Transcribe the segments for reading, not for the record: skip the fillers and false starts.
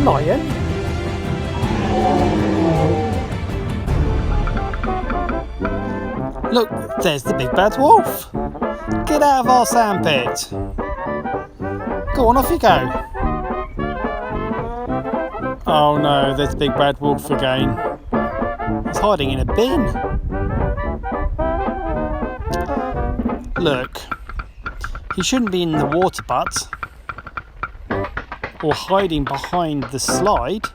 lion? Look, there's the big bad wolf. Get out of our sandpit. Go on, off you go. Oh no, there's the big bad wolf again. He's hiding in a bin. Look, he shouldn't be in the water butt or hiding behind the slide.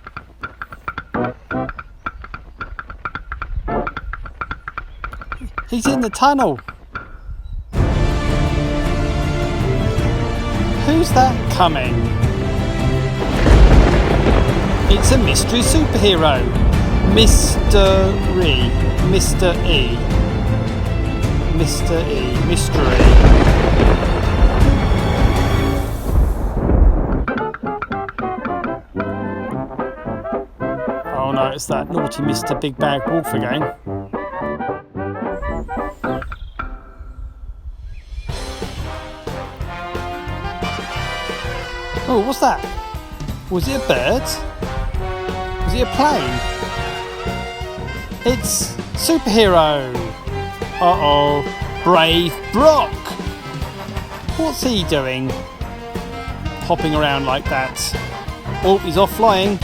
He's in the tunnel. Who's that coming? It's a mystery superhero. Mystery. Mr. E. Mr. E. Mystery. Oh no, it's that naughty Mr. Big Bad Wolf again. Oh, what's that? Was it a bird? Was it a plane? It's superhero. Uh-oh, Brave Brock. What's he doing? Hopping around like that. Oh, he's off flying.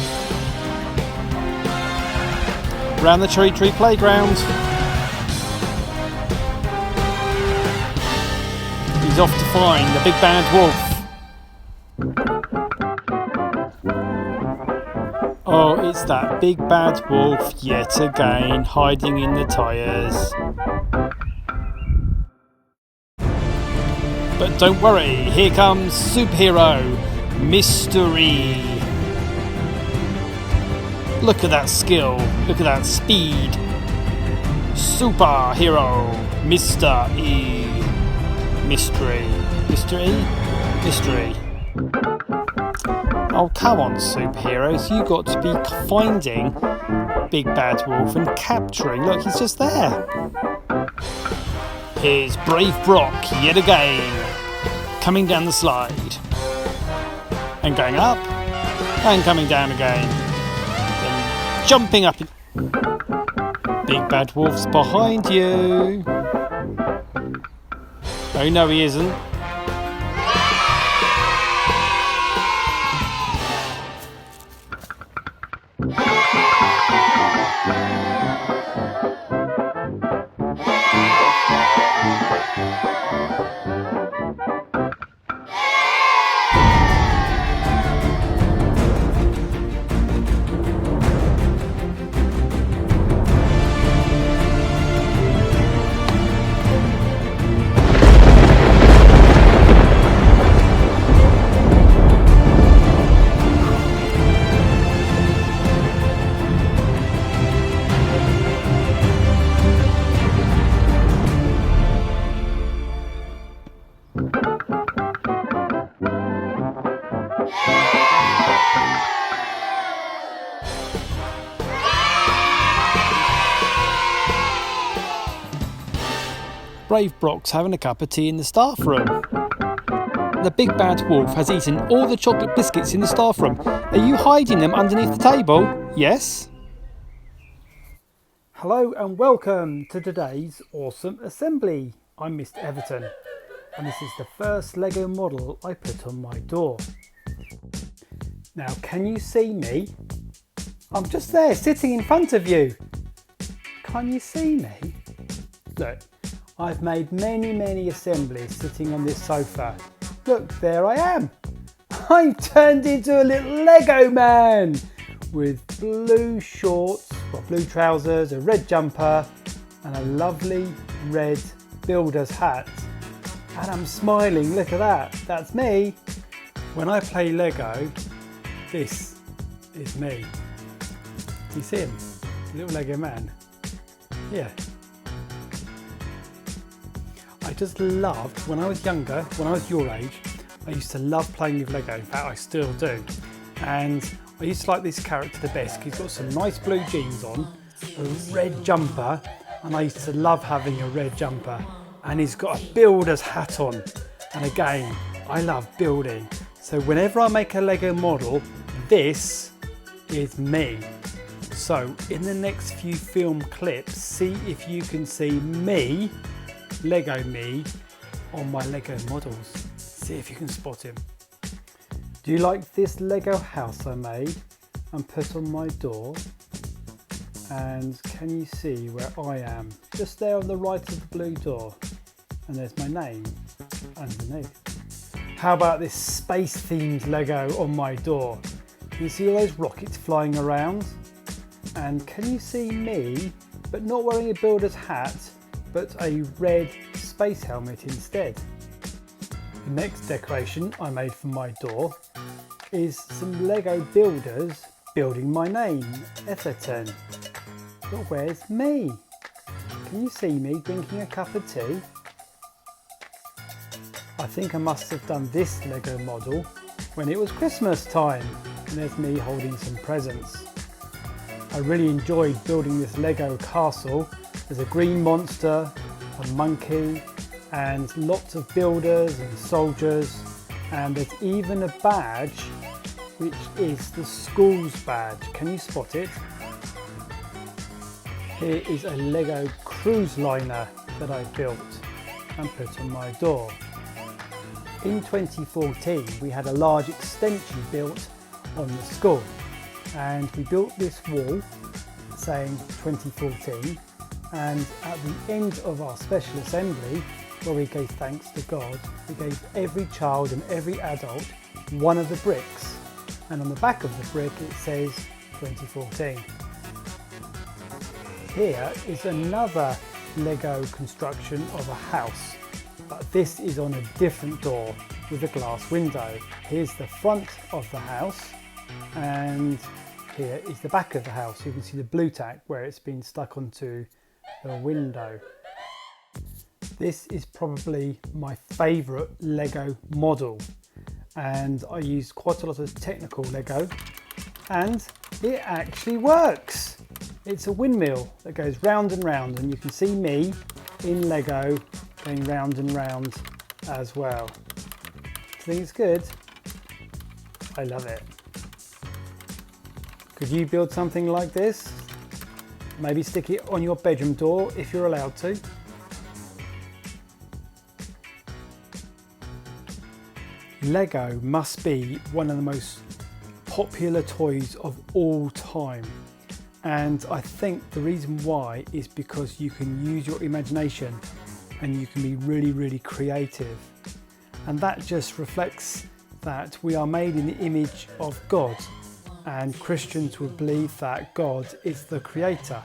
Round the Cherry Tree Playground. He's off to find the big bad wolf. Oh, it's that big bad wolf yet again, hiding in the tyres. But don't worry, here comes superhero Mystery. Look at that skill, look at that speed. Superhero Mr. E. Mystery. Mr. E? Mystery. Oh, come on, superheroes. You got to be finding Big Bad Wolf and capturing. Look, he's just there. Here's Brave Brock yet again. Coming down the slide. And going up. And coming down again. Then jumping up. Big Bad Wolf's behind you. Oh, no, he isn't. Brave Brock's having a cup of tea in the staff room. The big bad wolf has eaten all the chocolate biscuits in the staff room. Are you hiding them underneath the table? Yes? Hello and welcome to today's awesome assembly. I'm Mr. Everton and this is the first Lego model I put on my door. Now can you see me? I'm just there sitting in front of you. Can you see me? Look. I've made many assemblies sitting on this sofa. Look, there I am. I've turned into a little Lego man with blue shorts, well, blue trousers, a red jumper and a lovely red builder's hat. And I'm smiling, look at that, that's me. When I play Lego, this is me. You see him? Little Lego man. Yeah. I just loved, when I was younger, when I was your age, I used to love playing with Lego. In fact, I still do. And I used to like this character the best. He's got some nice blue jeans on, a red jumper, and I used to love having a red jumper. And he's got a builder's hat on. And again, I love building. So whenever I make a Lego model, this is me. So in the next few film clips, see if you can see me, Lego me, on my Lego models. See if you can spot him. Do you like this Lego house I made and put on my door? And can you see where I am? Just there on the right of the blue door. And there's my name underneath. How about this space themed Lego on my door? Can you see all those rockets flying around? And can you see me, but not wearing a builder's hat, but a red space helmet instead? The next decoration I made for my door is some Lego builders building my name, Everton. But where's me? Can you see me drinking a cup of tea? I think I must have done this Lego model when it was Christmas time, and there's me holding some presents. I really enjoyed building this Lego castle. There's a green monster, a monkey, and lots of builders and soldiers, and there's even a badge which is the school's badge. Can you spot it? Here is a Lego cruise liner that I built and put on my door. In 2014 we had a large extension built on the school, and we built this wall saying 2014, and at the end of our special assembly where we gave thanks to God, we gave every child and every adult one of the bricks, and on the back of the brick it says 2014. Here is another Lego construction of a house, but this is on a different door with a glass window. Here's the front of the house, and here is the back of the house. You can see the blue tack where it's been stuck onto the window. This is probably my favourite Lego model, and I used quite a lot of technical Lego, and it actually works. It's a windmill that goes round and round, and you can see me in Lego going round and round as well. Think it's good? I love it. Could you build something like this? Maybe stick it on your bedroom door if you're allowed to. Lego must be one of the most popular toys of all time. And I think the reason why is because you can use your imagination and you can be really, really creative. And that just reflects that we are made in the image of God, and Christians will believe that God is the creator,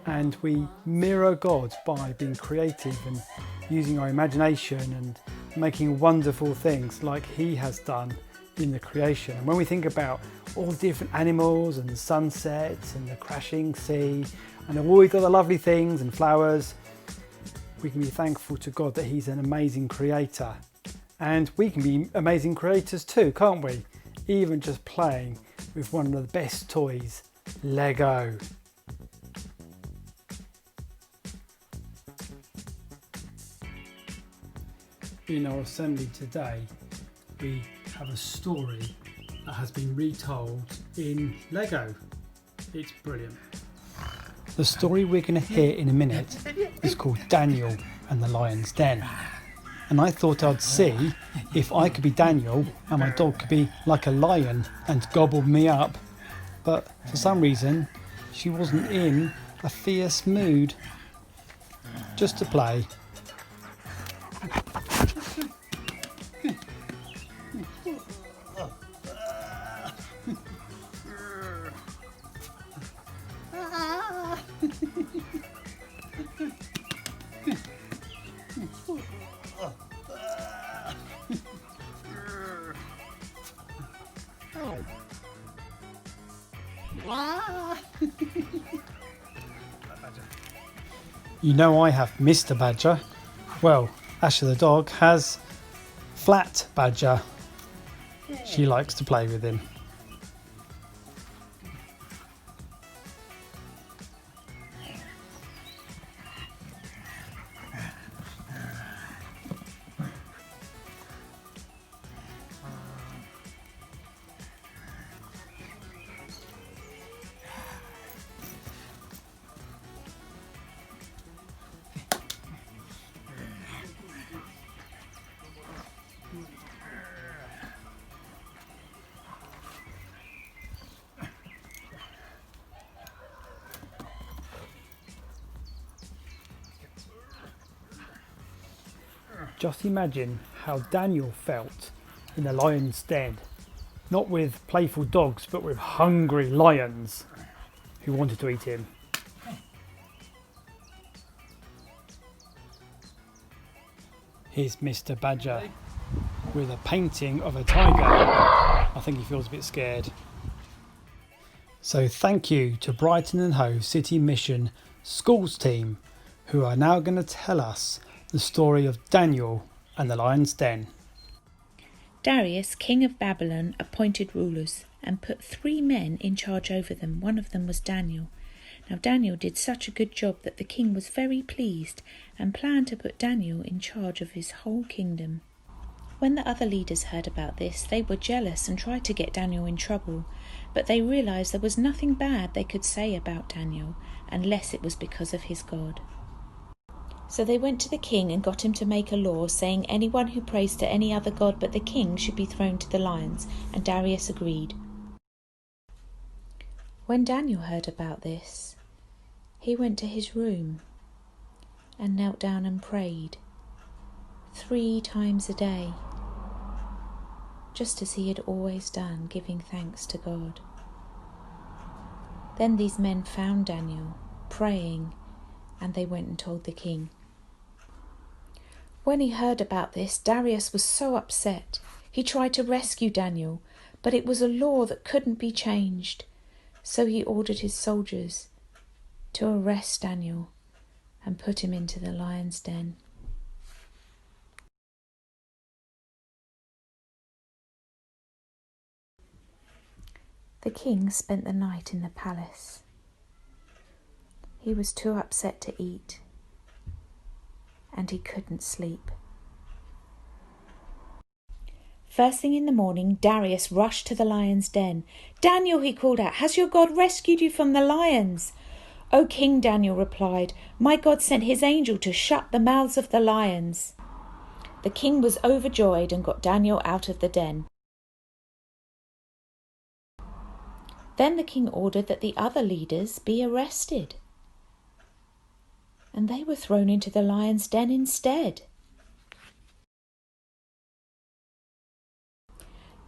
and we mirror God by being creative and using our imagination and making wonderful things like he has done in the creation. And when we think about all the different animals and the sunsets and the crashing sea and all these other lovely things and flowers, we can be thankful to God that he's an amazing creator. And we can be amazing creators too, can't we? Even just playing with one of the best toys, Lego. In our assembly today, we have a story that has been retold in Lego. It's brilliant. The story we're going to hear in a minute is called Daniel and the Lion's Den. And I thought I'd see if I could be Daniel and my dog could be like a lion and gobble me up. But for some reason, she wasn't in a fierce mood. Just to play. You know I have Mr. Badger. Well, Asher the dog has Flat Badger. She likes to play with him. Just imagine how Daniel felt in the lion's den, not with playful dogs, but with hungry lions who wanted to eat him. Here's Mr. Badger with a painting of a tiger. I think he feels a bit scared. So thank you to Brighton and Hove City Mission Schools team, who are now going to tell us the story of Daniel and the lion's den. Darius, king of Babylon, appointed rulers and put 3 men in charge over them. One of them was Daniel. Now Daniel did such a good job that the king was very pleased and planned to put Daniel in charge of his whole kingdom. When the other leaders heard about this, they were jealous and tried to get Daniel in trouble, but they realised there was nothing bad they could say about Daniel unless it was because of his God. So they went to the king and got him to make a law saying anyone who prays to any other god but the king should be thrown to the lions, and Darius agreed. When Daniel heard about this, he went to his room and knelt down and prayed 3 times a day, just as he had always done, giving thanks to God. Then these men found Daniel praying, and they went and told the king. When he heard about this, Darius was so upset. He tried to rescue Daniel, but it was a law that couldn't be changed. So he ordered his soldiers to arrest Daniel and put him into the lion's den. The king spent the night in the palace. He was too upset to eat, and he couldn't sleep. First thing in the morning, Darius rushed to the lion's den. "Daniel," he called out, "has your God rescued you from the lions?" "O King," Daniel replied, "my God sent his angel to shut the mouths of the lions." The king was overjoyed and got Daniel out of the den. Then the king ordered that the other leaders be arrested, and they were thrown into the lion's den instead.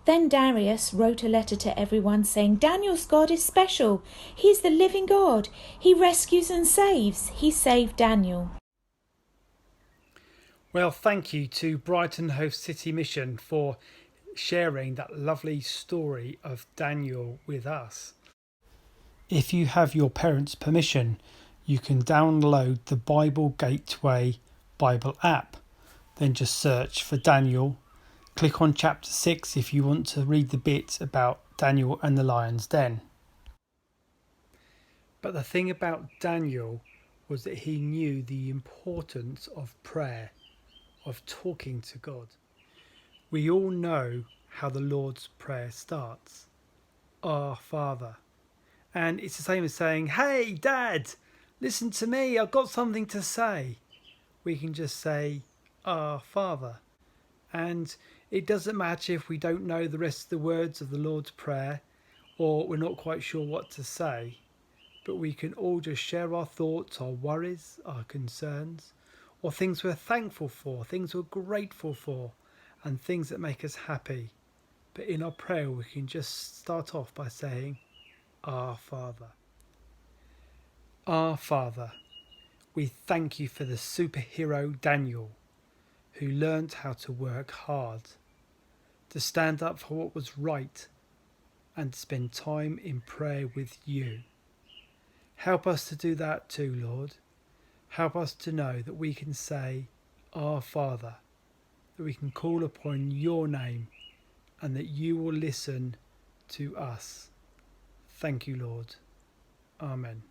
Then Darius wrote a letter to everyone saying, "Daniel's God is special. He's the living God. He rescues and saves. He saved Daniel." Well, thank you to Brighton Hove City Mission for sharing that lovely story of Daniel with us. If you have your parents' permission, you can download the Bible Gateway Bible app. Then just search for Daniel. Click on chapter 6 if you want to read the bit about Daniel and the lion's den. But the thing about Daniel was that he knew the importance of prayer, of talking to God. We all know how the Lord's Prayer starts. Our Father. And it's the same as saying, "Hey, Dad, listen to me, I've got something to say." We can just say, "Our Father." And it doesn't matter if we don't know the rest of the words of the Lord's Prayer or we're not quite sure what to say, but we can all just share our thoughts, our worries, our concerns, or things we're thankful for, things we're grateful for, and things that make us happy. But in our prayer, we can just start off by saying, "Our Father." Our Father, we thank you for the superhero Daniel, who learnt how to work hard, to stand up for what was right, and to spend time in prayer with you. Help us to do that too, Lord. Help us to know that we can say, "Our Father," that we can call upon your name, and that you will listen to us. Thank you, Lord. Amen.